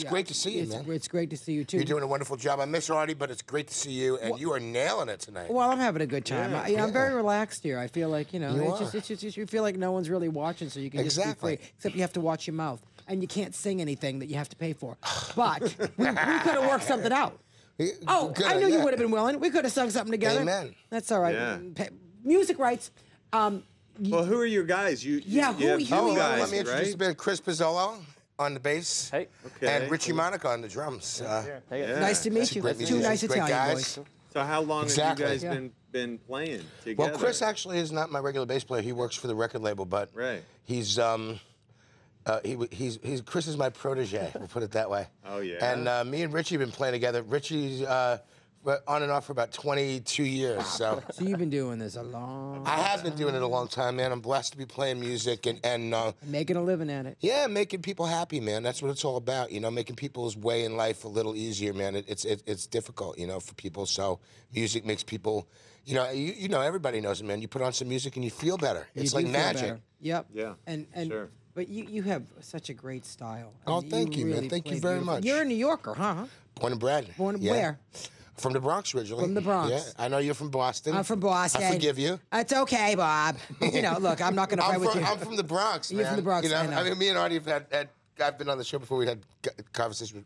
It's great to see you, man. It's great to see you, too. You're doing a wonderful job. I miss Artie, but it's great to see you, and you are nailing it tonight. Well, I'm having a good time. I'm very relaxed here. I feel like, You it's just you feel like no one's really watching, so you can just be free. Except you have to watch your mouth, and you can't sing anything that you have to pay for. But we could have worked something out. Oh, I knew you would have been willing. We could have sung something together. Amen. That's all right. Yeah. Music rights. Well, who are your guys? You have two guys, let me introduce you, Chris Pizzolo on the bass. Hey. And Richie Monaco on the drums. Nice to meet you. Two nice Italian boys. So how long have you guys been playing together? Well, Chris actually is not my regular bass player. He works for the record label, but he's Chris is my protege. We'll put it that way. Oh yeah. And me and Richie have been playing together. Richie's on and off for about 22 years. So you've been doing this a long time. I have been doing it a long time, man. I'm blessed to be playing music and making a living at it. Yeah, making people happy, man. That's what it's all about, making people's way in life a little easier, man. It's difficult, for people. So music makes people, everybody knows it, man. You put on some music and you feel better. It's like magic. Better. Yep. Yeah. And But you have such a great style. Oh, thank you, man. Thank you very much. You're a New Yorker, huh? Born and bred. Born where? From the Bronx originally. From the Bronx. Yeah, I know you're from Boston. I'm from Boston. I forgive you. It's okay, Bob. Look, I'm not going to fight with you. I'm from the Bronx, man. You're from the Bronx, I know. I mean, me and Artie have I've been on the show before. We had conversations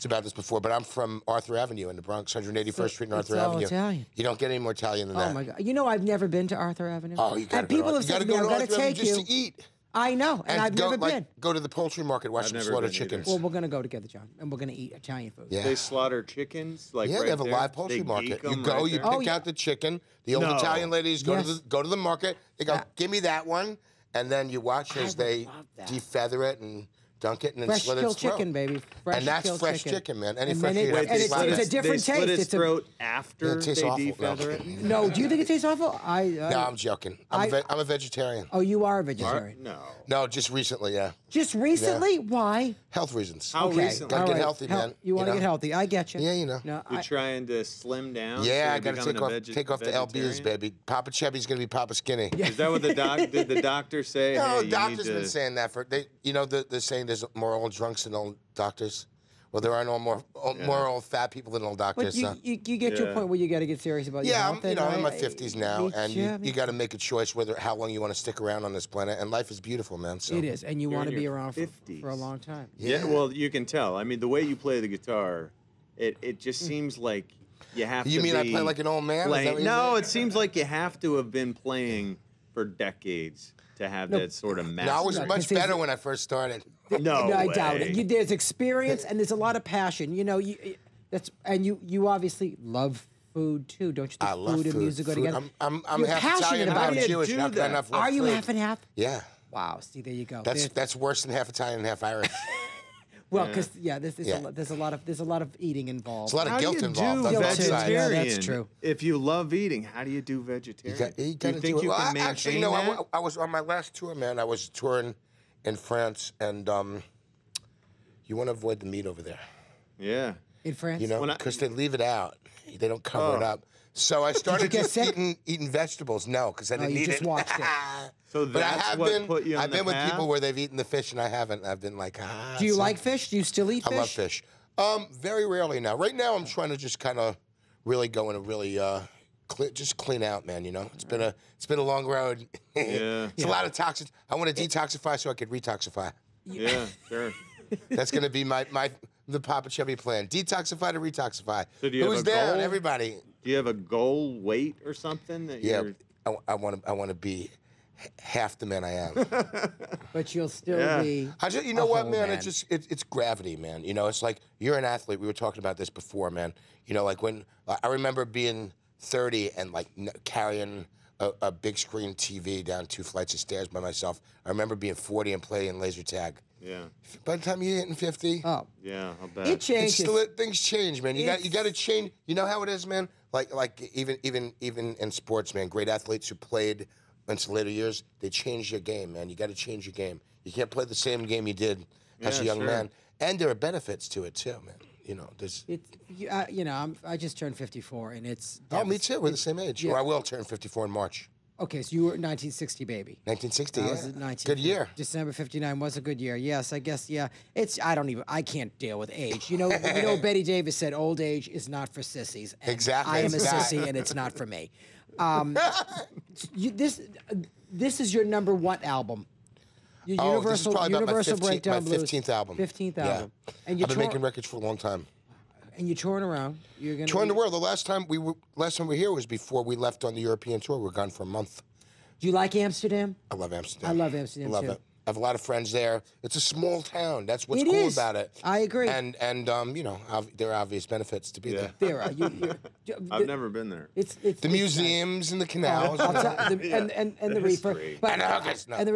about this before, but I'm from Arthur Avenue in the Bronx, 181st Street and Arthur Avenue. Italian. You don't get any more Italian than that. Oh my God! I've never been to Arthur Avenue. Oh, you got to go. Have said, "I'm going to take you just to eat." I know, and I've never been. Go to the poultry market, watch them slaughter chickens. Well, we're going to go together, John, and we're going to eat Italian food. Yeah. They slaughter chickens, they have a live poultry market. You go, you pick out the chicken. The old Italian ladies go to the market. They go, give me that one, and then you watch as they defeather it and dunk it and then slit its throat. Fresh killed chicken, baby. And that's fresh chicken, man. Any fresh chicken. It's a different taste. They slit its throat after they defeather it? No, do you think it tastes awful? No, I'm joking. I'm a vegetarian. Oh, you are a vegetarian? No. No, just recently, yeah. Just recently? Why? Health reasons. How recently? Gotta get healthy, man. You want to get healthy. I get you. Yeah, No, You're trying to slim down? Yeah, I got to take off the LBs, baby. Papa Chubby's going to be Papa Skinny. Is that what did the doctor say? No, hey, the doctor's been saying that they're saying there's more old drunks than old doctors. Well, there are no more old fat people than old doctors. But you get to a point where you got to get serious about your health. I'm in my 50s now, and you got to make a choice how long you want to stick around on this planet. And life is beautiful, man. So. It is, and you want to be around for a long time. Yeah, well, you can tell. I mean, the way you play the guitar, it just seems like you have to. You mean I play like an old man? No, it seems like you have to have been playing for decades to have that sort of mastery. No, I was much better when I first started. No, I doubt it. There's experience and there's a lot of passion. You obviously love food too, don't you? I love food and music go together. I'm half Italian and half Jewish. How can I not love Are you food? half and half? Yeah. Wow. See, there you go. That's worse than half Italian and half Irish. Well, because there's a lot of eating involved. There's a lot of guilt involved. How do you do vegetarian? Yeah, that's true. If you love eating, how do you do vegetarian? You do you think you can maintain actually, that? I was on my last tour, man. I was touring in France, and you want to avoid the meat over there. Yeah. In France? Because they leave it out. They don't cover it up. So I started just eating vegetables. No, because I didn't eat it. You just watched it. So that's what put you on I've the been with path? people where they've eaten the fish and I haven't. I've been like, Do you like fish? Do you still eat fish? I love fish. Very rarely now. Right now, I'm trying to just kind of really go in a really just clean out, man. It's been a long road. It's a lot of toxins. I want to detoxify so I could retoxify. Yeah, sure. That's going to be the Popa Chubby plan. Detoxify to retoxify. So do you Who's have a down? goal? Everybody. Do you have a goal weight or something that you're... I want to be half the man I am. But you'll still be. You know what, man? It's gravity, man. It's like you're an athlete. We were talking about this before, man. Like when I remember being 30 and like carrying a big screen TV down 2 flights of stairs by myself. I remember being 40 and playing laser tag. Yeah. By the time you're hitting 50, yeah, I'll bet. It changes. Things change, man. You got to change. You know how it is, man. Like even in sports, man. Great athletes who played into later years, they change your game, man. You got to change your game. You can't play the same game you did as a young man. And there are benefits to it too, man. I just turned 54, and it's. Oh, me too. We're the same age. Yeah. Or I will turn 54 in March. Okay, so you were a 1960 baby. 1960, I yeah. was at 19. Good year. December 59 was a good year. Yes, I guess, yeah. I can't deal with age. You know, Betty Davis said old age is not for sissies. And Exactly. I am a It's not. sissy, and it's not for me. This is your number one album. Your This is probably Universal about my Breakdown Blues. 15th album. 15th Yeah. album. And you're I've been making records for a long time. And you're touring around. You're gonna Touring the world. The last time we were here was before we left on the European tour. We were gone for a month. Do you like Amsterdam? I love Amsterdam. I love Amsterdam, I love too. it. I have a lot of friends there. It's a small town. That's what's It cool is. about it. I agree. And you know, there are obvious benefits to be there. There are. I've never been there. It's The museums and the canals. and the reefer, but, And the hookers, no. and the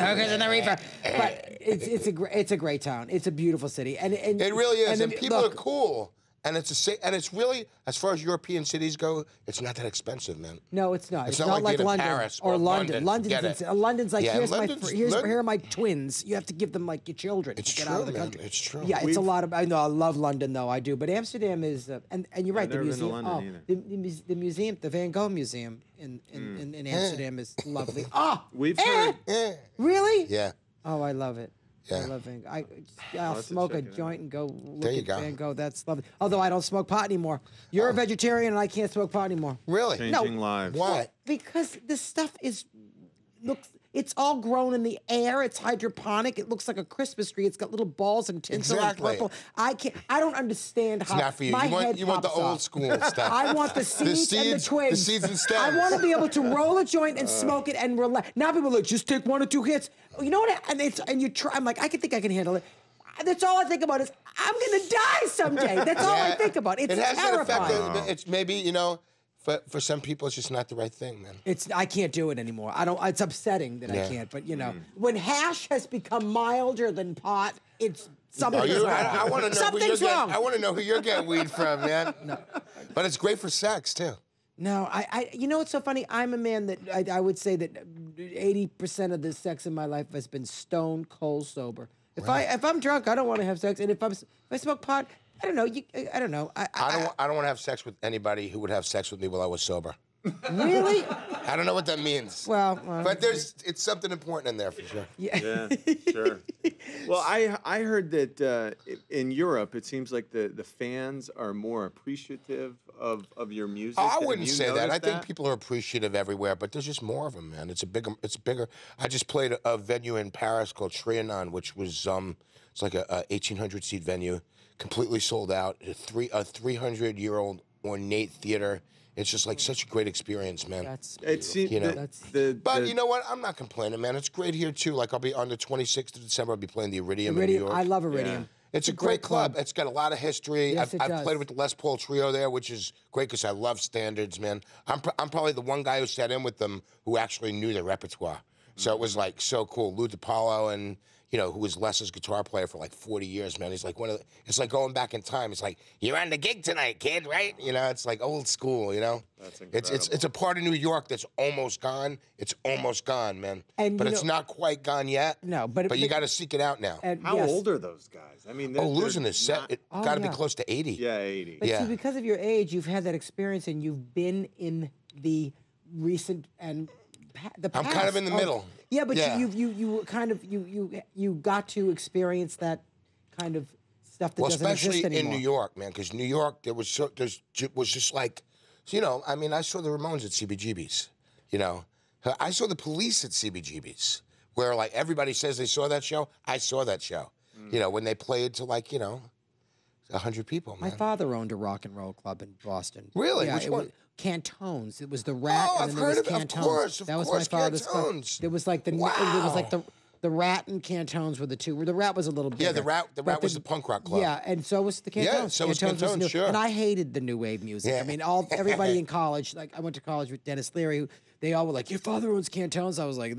hookers and the reefer. But it's a great town. It's a beautiful city, and It really is, and people look, are cool. And it's really, as far as European cities go, it's not that expensive, man. No, it's not. It's It's not not like like being in London Paris or or London. London. London's like Yeah, here London- are my twins. You have to give them like your children It's to get true, out of the man. country. It's true. Yeah, it's a lot of. I know I love London though. I do, but Amsterdam is and you're right. The never been to museum. London the museum, the Van Gogh Museum in Amsterdam is lovely. Oh, We've heard. really? Yeah. Oh, I love it. I Yeah. love Van Gogh. I'll have to smoke a check it out. joint and go look There you at go. Van Gogh. That's lovely. Although I don't smoke pot anymore. You're a vegetarian and I can't smoke pot anymore. Really? Changing lives. Why? Because this stuff looks. It's all grown in the air. It's hydroponic. It looks like a Christmas tree. It's got little balls and tinsel Exactly. and purple. I don't understand how. It's not for you. My You want- head you want the pops old off. school stuff. I want the seeds and the twigs. The seeds and stems. I want to be able to roll a joint and smoke it and relax. Now people are like, just take 1 or 2 hits. You know what? And you try. I'm like, I think I can handle it. That's all I think about is I'm gonna die someday. That's all I think about. It's it has terrifying. that effect. It's maybe, you know, for some people, it's just not the right thing, man. I can't do it anymore. I don't. It's upsetting that I Yeah. can't. But you know, when hash has become milder than pot, it's something. I want to know Something's wrong. I want to know who you're getting weed from, man. No. But it's great for sex too. No, you know what's so funny? I'm a man that I would say that 80% of the sex in my life has been stone cold sober. If I'm drunk, I don't want to have sex, and if I smoke pot, I don't know. I don't know. I don't want to have sex with anybody who would have sex with me while I was sober. Really? I don't know what that means. Well, but it's something important in there for sure. Yeah, sure. Well, I heard that in Europe, it seems like the fans are more appreciative of your music. I Have wouldn't you say that. I noticed think people are appreciative everywhere, but there's just more of them, man. It's bigger. I just played a venue in Paris called Trianon, which was it's like a 1,800 seat venue, completely sold out. A 300-year-old ornate theater. It's just like such a great experience, man. That's you know. But the you know what? I'm not complaining, man. It's great here too. Like I'll be on the 26th of December. I'll be playing the Iridium in New York. I love Iridium. It's a great club. It's got a lot of history. Yes, it I've does. played with the Les Paul Trio there, which is great because I love standards, man. I'm probably the one guy who sat in with them who actually knew their repertoire. So it was like so cool. Lou DiPaolo and who was Les's guitar player for like 40 years, man. He's like it's like going back in time. It's like, you're on the gig tonight, kid, right? It's like old school, That's incredible. It's a part of New York that's almost gone. It's almost gone, man. And, but it's not quite gone yet. No, but you got to seek it out now. And How yes. old are those guys? I mean, losing they're his set. not- It got to yeah. be close to 80. Yeah, 80. But Yeah. see, because of your age, you've had that experience, and you've been in the recent and the past. I'm kind of in the middle. Yeah, but Yeah. you kind of you got to experience that kind of stuff that doesn't especially exist anymore. in New York, man, because New York there was just like, I mean, I saw the Ramones at CBGB's. I saw the Police at CBGB's, where like everybody says they saw that show. I saw that show. When they played to like 100 people. Man. My father owned a rock and roll club in Boston. Really? Yeah, Which it one? was Cantones. It was the Rat, Oh, and I've then there was heard of it. Of Cantones. course, of that was course, my father's club. Cantones. There was like the the Rat and Cantones were the two. The Rat was a little bigger. Yeah, the Rat but was the punk rock club. Yeah, and so was the Cantones. Yeah, so was Cantones, new. sure. And I hated the new wave music. Yeah. I mean, everybody in college. Like I went to college with Dennis Leary. They all were like, "Your father owns Cantones." I was like,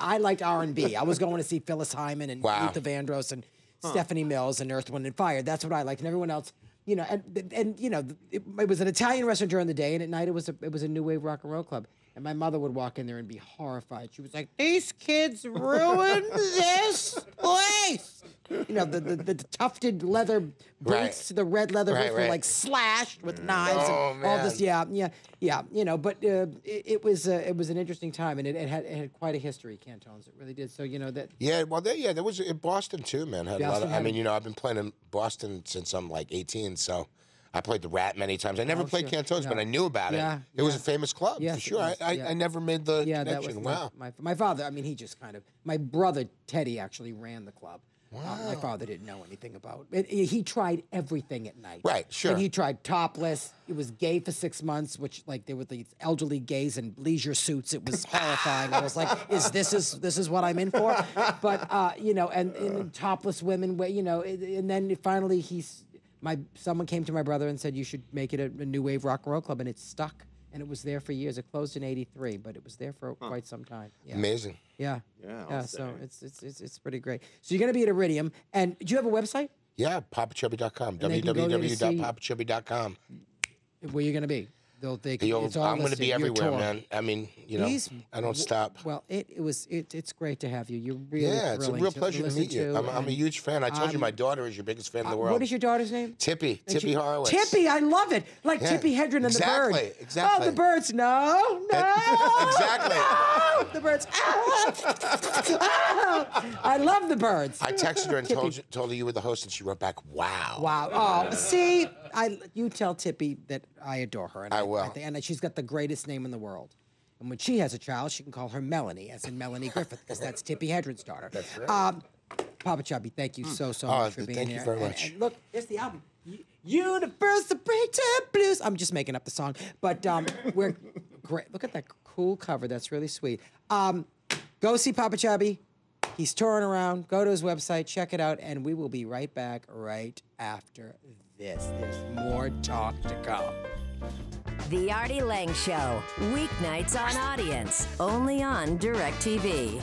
I liked R&B. I was going to see Phyllis Hyman and Wow. Luther Vandross and Stephanie Mills and Earth, Wind and Fire. That's what I liked, and everyone else. It was an Italian restaurant during the day, and at night it was a new wave rock and roll club. And my mother would walk in there and be horrified. She was like, "These kids ruined this place." You know, the tufted leather boots, the red leather boots were like slashed with knives and all this. Yeah. You know, but it was an interesting time, and it had quite a history, Cantones. It really did. So you know that. Yeah, well, there was in Boston too, man. Had a lot of, I mean, you know, I've been playing in Boston since I'm like 18, so. I played the Rat many times. I never played Cantones, but I knew about it. It was a famous club, for sure. I never made the connection. That was my father. I mean, he just kind of. My brother Teddy actually ran the club. Wow. My father didn't know anything about it. He tried everything at night. Right, sure. And he tried topless. It was gay for 6 months, which like there were these elderly gays in leisure suits. It was horrifying. I was like, this is what I'm in for? But you know, and topless women, you know, and then finally someone came to my brother and said, you should make it a new wave rock and roll club, and it stuck. And it was there for years. It closed in '83, but it was there for quite some time. Yeah. Amazing. Yeah. So it's pretty great. So you're gonna be at Iridium, and do you have a website? Yeah, popachubby.com. www.popachubby.com. Where you're gonna be? I'm going to be everywhere, man. I mean, you know, I don't stop. Well, it's great to have you. You're really it's a real pleasure to meet you. I'm a huge fan. I told you my daughter is your biggest fan in the world. What is your daughter's name? Tippy Horowitz. Tippy, I love it. Like Tippy Hedren and the bird. Exactly. Oh, the birds. No. Exactly. No, the birds. I love the birds. I texted her and told her you were the host, and she wrote back, "Wow." Wow. Oh, see, you tell Tippy that I adore her. And I will. And she's got the greatest name in the world. And when she has a child, she can call her Melanie, as in Melanie Griffith, because that's Tippy Hedren's daughter. That's right. Popa Chubby, thank you so much for being here. Thank you very much. And look, it's the album. Universal Breakdown Blues. I'm just making up the song, but we're great. Look at that cool cover. That's really sweet. Go see Popa Chubby. He's touring around. Go to his website, check it out, and we will be right back right after this. There's more talk to come. The Artie Lange Show, weeknights on Audience, only on DirecTV.